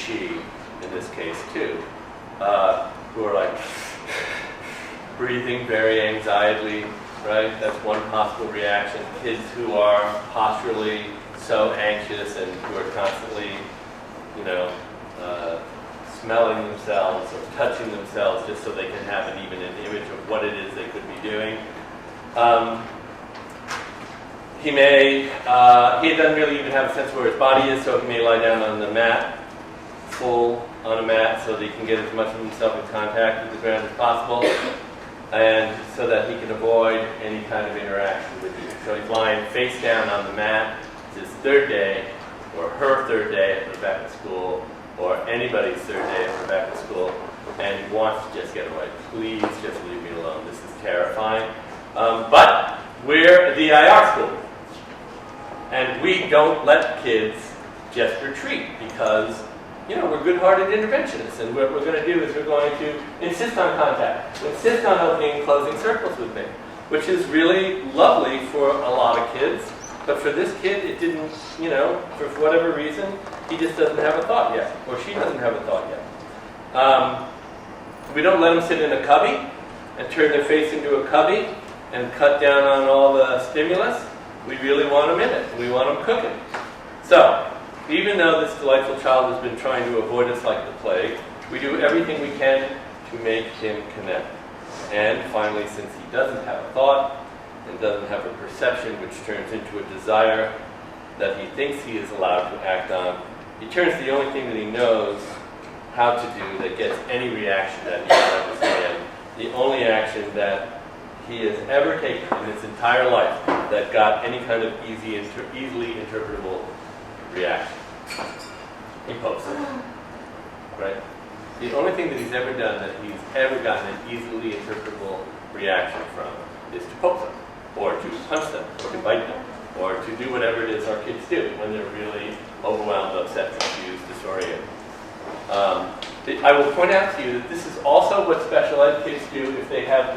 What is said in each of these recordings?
she, in this case too, who are like breathing very anxietily, right? That's one possible reaction. Kids who are posturally so anxious and who are constantly, smelling themselves or touching themselves just so they can have even an image of what it is they could be doing. He doesn't really even have a sense of where his body is, so he may lie down on the mat, full on a mat, so that he can get as much of himself in contact with the ground as possible, and so that he can avoid any kind of interaction with you. So he's lying face down on the mat. It's his third day, or her third day at Rebecca's school, or anybody's third day at Rebecca's school, and he wants to just get away. Please just leave me alone. This is terrifying. But we're the IR school, and we don't let kids just retreat because, we're good-hearted interventionists, and what we're going to do is we're going to insist on contact, insist on opening and closing circles with me, which is really lovely for a lot of kids. But for this kid, it didn't, for whatever reason, he just doesn't have a thought yet, or she doesn't have a thought yet. We don't let them sit in a cubby and turn their face into a cubby and cut down on all the stimulus. We really want them in it. We want them cooking. So, even though this delightful child has been trying to avoid us like the plague, we do everything we can to make him connect. And finally, since he doesn't have a thought, and doesn't have a perception which turns into a desire that he thinks he is allowed to act on, he turns the only thing that he knows how to do that gets any reaction that he can understand, the only action that he has ever taken in his entire life that got any kind of easily interpretable reaction. He pokes it. Right? The only thing that he's ever done that he's ever gotten an easily interpretable reaction from is to poke them, or to punch them, or to bite them, or to do whatever it is our kids do when they're really overwhelmed, upset, confused, disoriented. I will point out to you that this is also what special ed kids do if they have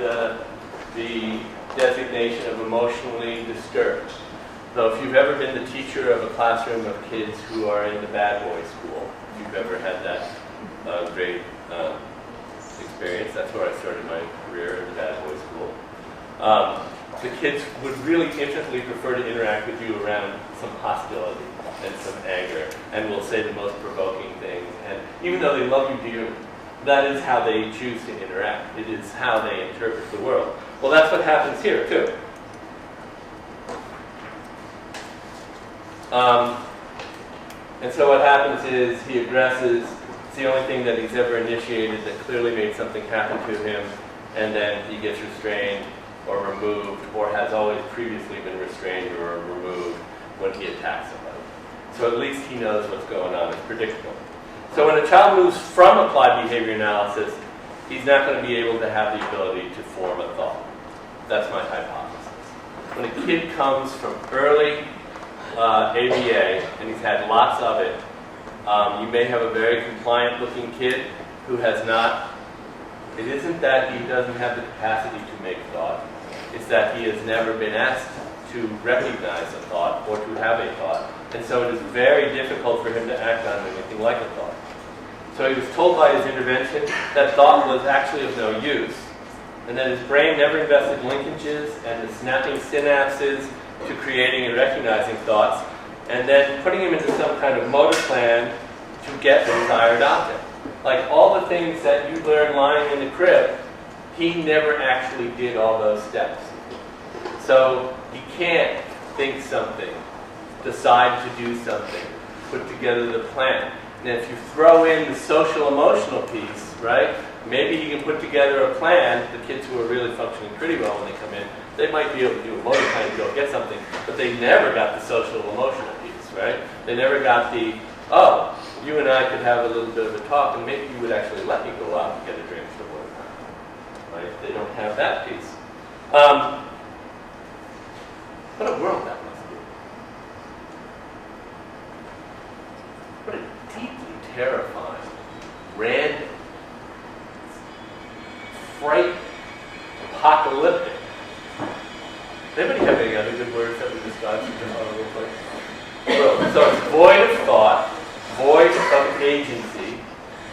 the designation of emotionally disturbed. So if you've ever been the teacher of a classroom of kids who are in the bad boy school, if you've ever had that great experience, that's where I started my career in the bad boy school. The kids would really infinitely prefer to interact with you around some hostility and some anger, and will say the most provoking things. And even though they love you dearly, that is how they choose to interact. It is how they interpret the world. Well, that's what happens here, too. And so what happens is he aggresses. It's the only thing that he's ever initiated that clearly made something happen to him, and then he gets restrained or removed, or has always previously been restrained or removed when he attacks somebody. So at least he knows what's going on. It's predictable. So when a child moves from applied behavior analysis, he's not going to be able to have the ability to form a thought. That's my hypothesis. When a kid comes from early ABA, and he's had lots of it, you may have a very compliant-looking kid who has not. It isn't that he doesn't have the capacity to make thought. It's that he has never been asked to recognize a thought or to have a thought. And so it is very difficult for him to act on anything like a thought. So he was told by his intervention that thought was actually of no use, and that his brain never invested linkages and the snapping synapses to creating and recognizing thoughts, and then putting him into some kind of motor plan to get the desired object. Like all the things that you learned lying in the crib, he never actually did all those steps. So he can't think something, decide to do something, put together the plan. And if you throw in the social emotional piece, right, maybe he can put together a plan. The kids who are really functioning pretty well when they come in, they might be able to do a motor plan to go get something, but they never got the social emotional piece, right? They never got the, oh, you and I could have a little bit of a talk, and maybe you would actually let me go out and get a drink for work, right? They don't have that piece. What a world that must be. What a deeply terrifying, random, fright, apocalyptic. Does anybody have any other good words that would describe such a horrible place? So it's void of thought, void of agency,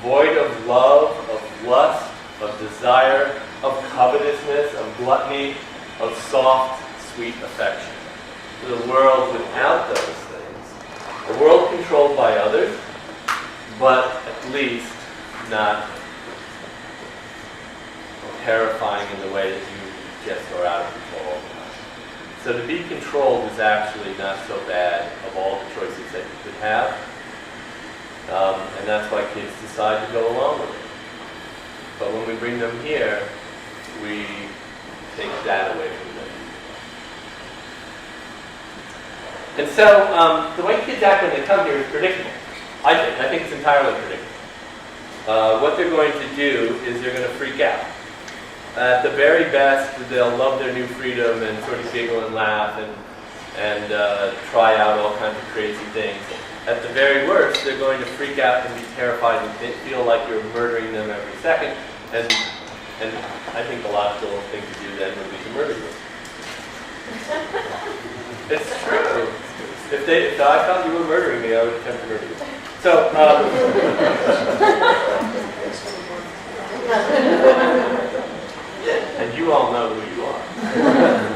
void of love, of lust, of desire, of covetousness, of gluttony, of soft, sweet affection. So the world without those things, a world controlled by others, but at least not terrifying in the way that you just are out of control. So to be controlled is actually not so bad of all the choices that you could have. And that's why kids decide to go along with it. But when we bring them here, we take that away from them. And so the way kids act when they come here is predictable. I think it's entirely predictable. What they're going to do is they're going to freak out. At the very best, they'll love their new freedom and sort of giggle and laugh and try out all kinds of crazy things. At the very worst, they're going to freak out and be terrified and feel like you're murdering them every second. And I think the logical thing to do then would be to murder them. It's true. If I thought you were murdering me, I would attempt to murder you. So, and you all know who you are.